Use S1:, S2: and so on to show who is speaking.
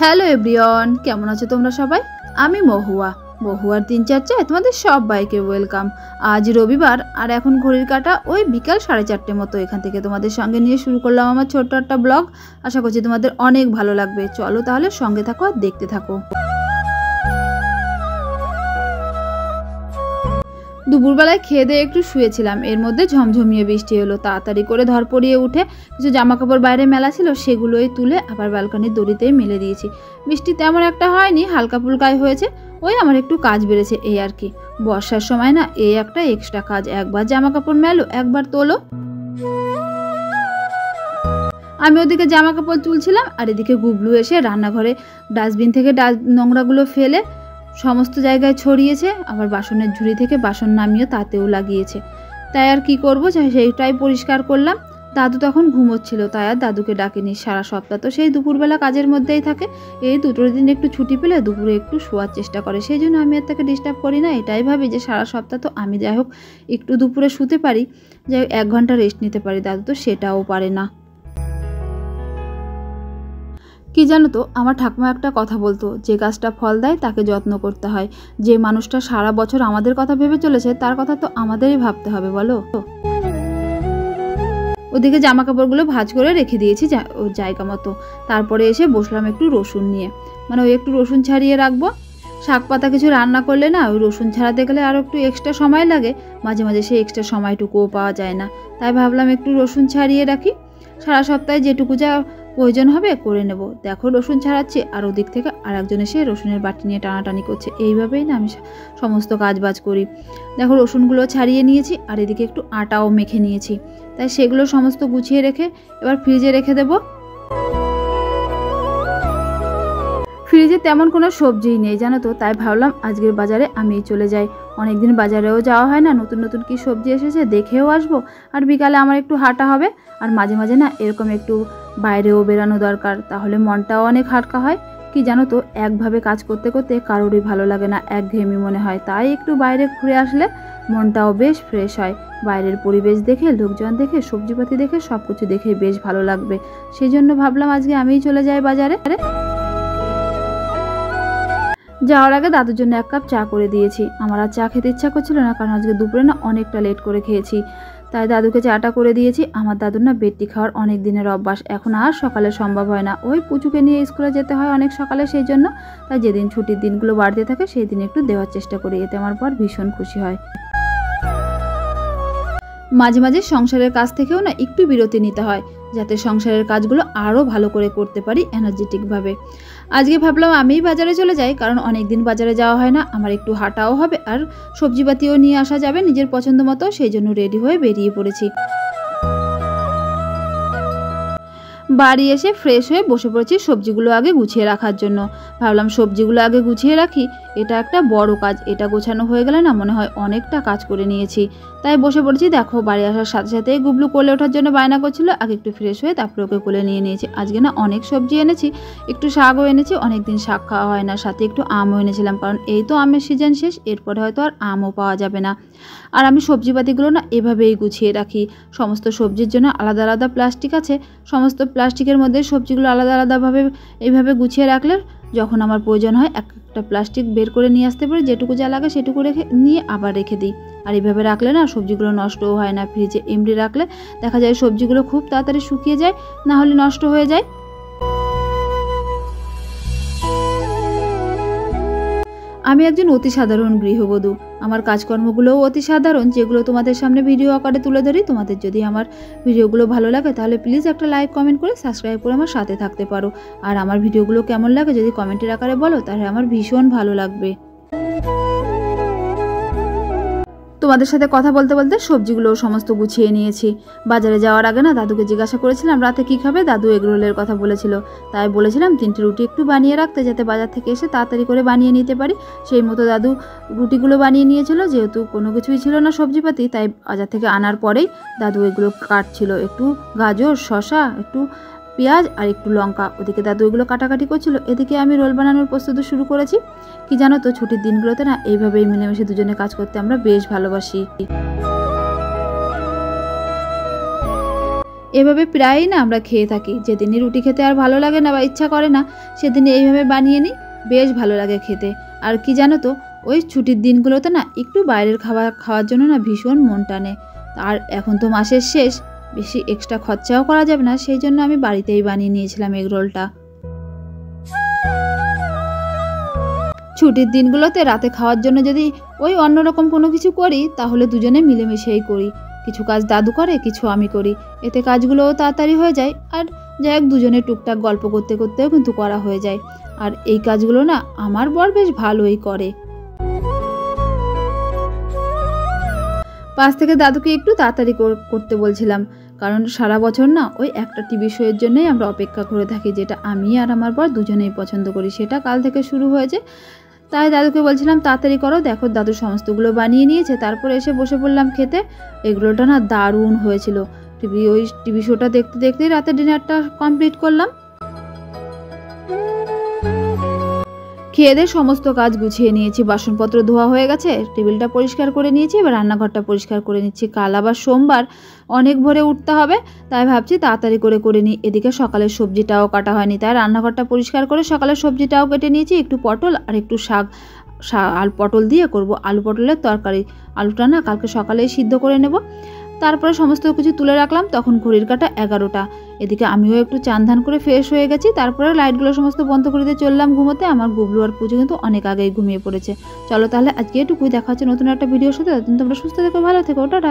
S1: Hello everyone, কেমন আছো তোমরা সবাই? আমি মহুয়ার দিন চর্চায় তোমাদের সবাইকে ওয়েলকাম। আজ রবিবার আর এখন ঘড়ির কাঁটা ওই বিকাল 4:30 মতো। এখান থেকে তোমাদের সঙ্গে নিয়ে শুরু করলাম আমার ছোট্ট একটা ব্লগ। আশা করছি তোমাদের অনেক ভালো লাগবে। চলো তাহলে সঙ্গে থাকো আর দেখতে থাকো। দুপুরবেলায় খেয়ে দিয়ে একটু শুয়েছিলাম, এর মধ্যে ঝমঝমিয়ে বৃষ্টি এলো। তাড়াতাড়ি করে ধরপড়িয়ে উঠে কিছু জামা কাপড় বাইরে মেলা ছিল, সেগুলোই তুলে আবার ব্যালকনির দড়িতেই মেলে দিয়েছি। বৃষ্টি তেমন একটা হয়নি, হালকা ফুলকাই হয়েছে। ওই আমার একটু কাজ বেড়েছে এই আর কি। বর্ষার সময় না এই একটা এক্সট্রা কাজ, একবার জামা কাপড় মেলো একবার তোলো। আমি ওদিকে জামা কাপড় তুলছিলাম আর এদিকে গুবলু এসে রান্নাঘরে ডাস্টবিন থেকে নোংরাগুলো ফেলে সমস্ত জায়গায় ছড়িয়েছে, আবার বাসনের ঝুড়ি থেকে বাসন নামিয়ে তাতেও লাগিয়েছে। তাই আর কি করবো, সেইটাই পরিষ্কার করলাম। দাদু তখন ঘুমোচ্ছিল, তাই আর দাদুকে ডাকিনি। সারা সপ্তাহ তো সেই দুপুরবেলা কাজের মধ্যেই থাকে। এই দুটো দিন একটু ছুটি পেলে দুপুরে একটু শোয়ার চেষ্টা করে, সেই জন্য আমি আর তাকে ডিস্টার্ব করি না। এটাই ভাবি যে সারা সপ্তাহ তো আমি যাই হোক একটু দুপুরে শুতে পারি, যাই 1 ঘন্টা রেস্ট নিতে পারি। দাদু তো সেটাও পারে না। কি জানো তো, আমার ঠাকুমা একটা কথা বলতো, যে গাছটা ফল দেয় তাকে যত্ন করতে হয়। যে মানুষটা সারা বছর আমাদের কথা ভেবে চলেছে তার কথা তো আমাদেরই ভাবতে হবে, বলো। ওদিকে জামা কাপড়গুলো ভাঁজ করে রেখে দিয়েছি ওর জায়গা মতো। তারপরে এসে বসলাম একটু রসুন নিয়ে, মানে ওই একটু রসুন ছাড়িয়ে রাখবো। শাক পাতা কিছু রান্না করলে না ওই রসুন ছাড়াতে গেলে আরও একটু এক্সট্রা সময় লাগে, মাঝে মাঝে সেই এক্সট্রা সময়টুকুও পাওয়া যায় না। তাই ভাবলাম একটু রসুন ছাড়িয়ে রাখি, সারা সপ্তাহে যেটুকু যা প্রয়োজন হবে করে নেব। দেখো রসুন ছাড়াচ্ছি আর ওদিক থেকে আরেকজন এসে রসুনের বাটি নিয়ে টানাটানি করছে। এইভাবেই না আমি সমস্ত কাজবাজ করি। দেখো রসুনগুলো ছাড়িয়ে নিয়েছি আর এদিকে একটু আটাও মেখে নিয়েছি। তাই সেগুলো সমস্ত গুছিয়ে রেখে এবার ফ্রিজে রেখে দেব। ফ্রিজে তেমন কোনো সবজিই নেই জানো তো, তাই ভাবলাম আজকের বাজারে আমিই চলে যাই। অনেকদিন বাজারেও যাওয়া হয় না, নতুন নতুন কি সবজি এসেছে দেখেও আসবো। আর বিকালে আমার একটু হাঁটা হবে, আর মাঝে মাঝে না এরকম একটু বাইরেও বেরানো দরকার, তাহলে মনটাও অনেক হালকা হয়। কি জানো তো, একভাবে কাজ করতে করতে কারোরই ভালো লাগে না, একঘেয়েমি মনে হয়। তাই একটু বাইরে ঘুরে আসলে মনটাও বেশ ফ্রেশ হয়। বাইরের পরিবেশ দেখে, লোকজন দেখে, সবজিপাতি দেখে, সব কিছু দেখে বেশ ভালো লাগবে। সেই জন্য ভাবলাম আজকে আমিই চলে যাই বাজারে। যাওয়ার আগে দাদুর জন্য 1 কাপ চা করে দিয়েছি। আমার আর চা খেতে ইচ্ছা করছিল না, কারণ আজকে দুপুরে না অনেকটা লেট করে খেয়েছি। তাই দাদুকে চাটা করে দিয়েছি। আমার দাদুর না বেডটি খাওয়ার অনেক দিনের অভ্যাস, এখন আর সকালে সম্ভব হয় না। ওই পুচুকে নিয়ে স্কুলে যেতে হয় অনেক সকালে, সেই জন্য। তাই যেদিন ছুটির দিনগুলো বাড়তে থাকে সেই দিন একটু দেওয়ার চেষ্টা করি, এতে আমার পর ভীষণ খুশি হয়। মাঝে মাঝে সংসারের কাজ থেকেও না একটু বিরতি নিতে হয়, যাতে সংসারের কাজগুলো আরও ভালো করে করতে পারি এনার্জেটিকভাবে। আজকে ভাবলাম আমিই বাজারে চলে যাই, কারণ অনেক দিন বাজারে যাওয়া হয় না। আমার একটু হাঁটাও হবে আর সবজিপাতিও নিয়ে আসা যাবে নিজের পছন্দ মতো, সেই জন্য রেডি হয়ে বেরিয়ে পড়েছি। বাড়ি এসে ফ্রেশ হয়ে বসে পড়েছি সবজিগুলো আগে গুছিয়ে রাখার জন্য। ভাবলাম সবজিগুলো আগে গুছিয়ে রাখি, এটা একটা বড় কাজ। এটা গোছানো হয়ে গেলে না মনে হয় অনেকটা কাজ করে নিয়েছি। তাই বসে পড়েছি। দেখো বাড়ি আসার সাথে সাথেই গুবলু কোলে ওঠার জন্য বায়না করছিল, আগে একটু ফ্রেশ হয়ে তারপরে ওকে কোলে নিয়ে নিয়েছি। আজকে না অনেক সবজি এনেছি, একটু শাকও এনেছি, অনেকদিন শাক খাওয়া হয় না, সাথে একটু আমও এনেছিলাম, কারণ এই তো আমের সিজন শেষ, এরপরে হয়তো আর আমও পাওয়া যাবে না। আর আমি সবজিপাতিগুলো না এভাবেই গুছিয়ে রাখি। সমস্ত সবজির জন্য আলাদা আলাদা প্লাস্টিক আছে, সমস্ত প্লাস্টিকের মধ্যে সবজিগুলো আলাদা আলাদাভাবে এইভাবে গুছিয়ে রাখলে যখন আমার প্রয়োজন হয় একটা প্লাস্টিক বের করে নিয়ে আসতে পারি, যেটুকু যা লাগে সেটুকু রেখে নিয়ে আবার রেখে দিই। আর এইভাবে রাখলে না সবজিগুলো নষ্টও হয় না। ফ্রিজে এমনি রাখলে দেখা যায় সবজিগুলো খুব তাড়াতাড়ি শুকিয়ে যায়, না হলে নষ্ট হয়ে যায়। আমি একজন অতি সাধারণ গৃহবধূ, আমার কাজকর্মগুলোও অতি সাধারণ, যেগুলো তোমাদের সামনে ভিডিও আকারে তুলে ধরি। তোমাদের যদি আমার ভিডিওগুলো ভালো লাগে তাহলে প্লিজ একটা লাইক কমেন্ট করে সাবস্ক্রাইব করে আমার সাথে থাকতে পারো। আর আমার ভিডিওগুলো কেমন লাগে যদি কমেন্টের আকারে বলো, তাহলে আমার ভীষণ ভালো লাগবে। তোমাদের সাথে কথা বলতে বলতে সবজিগুলো সমস্ত গুছিয়ে নিয়েছি। বাজারে যাওয়ার আগে না দাদুকে জিজ্ঞাসা করেছিলাম রাতে কি খাবে। দাদু এগরোলের কথা বলেছিল, তাই বলেছিলাম 3টে রুটি একটু বানিয়ে রাখতে, যাতে বাজার থেকে এসে তাড়াতাড়ি করে বানিয়ে নিতে পারি। সেই মতো দাদু রুটিগুলো বানিয়ে নিয়েছিল। যেহেতু কোনো কিছুই ছিল না সবজিপাতি, তাই বাজার থেকে আনার পরেই দাদু এগুলো কাটছিল। একটু গাজর, শসা, একটু পেঁয়াজ আর একটু লঙ্কা। ওদিকে দাদু এগুলো কাটাকাটি করছিল, এদিকে আমি রোল বানানোর প্রস্তুতি শুরু করেছি। কি জানো তো, ছুটির দিনগুলোতে না এইভাবেই মিলেমিশে দুজনে কাজ করতে আমরা বেশ ভালোবাসি। এভাবে প্রায়ই না আমরা খেয়ে থাকি। যেদিনই রুটি খেতে আর ভালো লাগে না বা ইচ্ছা করে না, সেদিন এইভাবে বানিয়ে নিই, বেশ ভালো লাগে খেতে। আর কি জানো তো, ওই ছুটির দিনগুলোতে না একটু বাইরের খাবার খাওয়ার জন্য না ভীষণ মন টানে। আর এখন তো মাসের শেষ, বেশি এক্সট্রা খরচাও করা যাবে না, সেই জন্য আমি বাড়িতেই বানিয়ে নিয়েছিলাম এগরোলটা। ছুটির দিনগুলোতে রাতে খাওয়ার জন্য যদি ওই অন্যরকম কোনো কিছু করি, তাহলে দুজনে মিলেমিশেই করি। কিছু কাজ দাদু করে, কিছু আমি করি, এতে কাজগুলোও তাড়াতাড়ি হয়ে যায়। আর যাই হোক, দুজনে টুকটাক গল্প করতে করতেও কিন্তু করা হয়ে যায়। আর এই কাজগুলো না আমার বর বেশ ভালোই করে। পাশ থেকে দাদুকে একটু তাড়াতাড়ি করতে বলছিলাম, কারণ সারা বছর না ওই একটা টিভি শোয়ের জন্যই আমরা অপেক্ষা করে থাকি, যেটা আমি আর আমার বর দুজনেই পছন্দ করি। সেটা কাল থেকে শুরু হয়েছে, তাই দাদুকে বলছিলাম তাড়াতাড়ি করো। দেখো দাদু সমস্তগুলো বানিয়ে নিয়েছে, তারপরে এসে বসে পড়লাম খেতে। এগুলোটা না দারুণ হয়েছিল। টিভি শোটা দেখতে দেখতেই রাতে ডিনারটা কমপ্লিট করলাম। খেয়ে দিয়ে সমস্ত কাজ গুছিয়ে নিয়েছি, বাসনপত্র ধোয়া হয়ে গেছে, টেবিলটা পরিষ্কার করে নিয়েছি, এবার রান্নাঘরটা পরিষ্কার করে নিচ্ছি। কাল আবার সোমবার, অনেক ভোরে উঠতে হবে, তাই ভাবছি তাড়াতাড়ি করে নিই। এদিকে সকালের সবজিটাও কাটা হয়নি, তাই রান্নাঘরটা পরিষ্কার করে সকালের সবজিটাও কেটে নিয়েছি। একটু পটল আর একটু শাক আর পটল দিয়ে করব আলু পটলের তরকারি। আলুটা না কালকে সকালেই সিদ্ধ করে নেব। তারপরে সমস্ত কিছু তুলে রাখলাম, তখন ঘড়ির কাঁটা 11টা। এদিকে আমিও একটু চান ধান করে ফ্রেশ হয়ে গেছি, তারপরে লাইটগুলো সমস্ত বন্ধ করে দিয়ে চললাম ঘুমোতে। আমার গুবলু আর পুজো কিন্তু অনেক আগেই ঘুমিয়ে পড়েছে। চলো তাহলে আজকে এটুকুই, দেখা হচ্ছে নতুন একটা ভিডিওর সাথে। তোমরা সুস্থ থেকো, ভালো থেকো, টাটা।